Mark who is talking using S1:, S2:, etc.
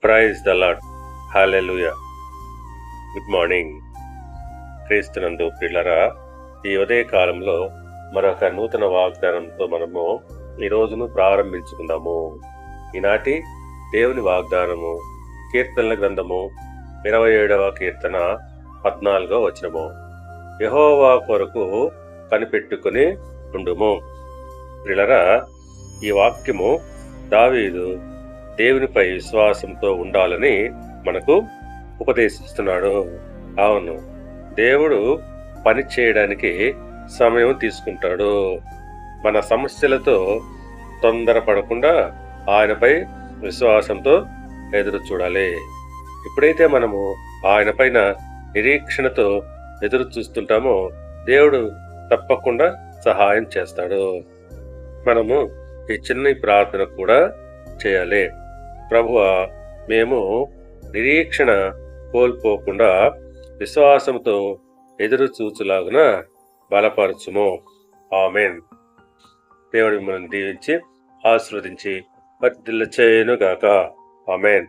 S1: Praise the Lord. Hallelujah. Good morning. క్రీస్తునందు ప్రియులారా, ఈ ఉదయ కాలంలో మరొక నూతన వాగ్దానంతో మనము ఈ రోజును ప్రారంభించుకుందాము. ఈనాటి దేవుని వాగ్దానము కీర్తనల గ్రంథము 27వ కీర్తన 14వ వచనము. యెహోవా కొరకు కనిపెట్టుకుని ఉండుము. ప్రియులారా, ఈ వాక్యము దావీదు దేవునిపై విశ్వాసంతో ఉండాలని మనకు ఉపదేశిస్తున్నాడు. అవును, దేవుడు పని చేయడానికి సమయం తీసుకుంటాడు. మన సమస్యలతో తొందరపడకుండా ఆయనపై విశ్వాసంతో ఎదురు చూడాలి. ఎప్పుడైతే మనము ఆయన పైన నిరీక్షణతో ఎదురు చూస్తుంటామో దేవుడు తప్పకుండా సహాయం చేస్తాడు. మనము ఈ చిన్న ప్రార్థన కూడా చేయాలి. ప్రభువా, మేము నిరీక్షణ కోల్పోకుండా విశ్వాసంతో ఎదురు చూచులాగున బలపరచుము. ఆమేన్. దేవుడి మిమ్మల్ని దీవించి ఆశీర్వదించి వర్ధిల్ల చేయునుగాక. ఆమేన్.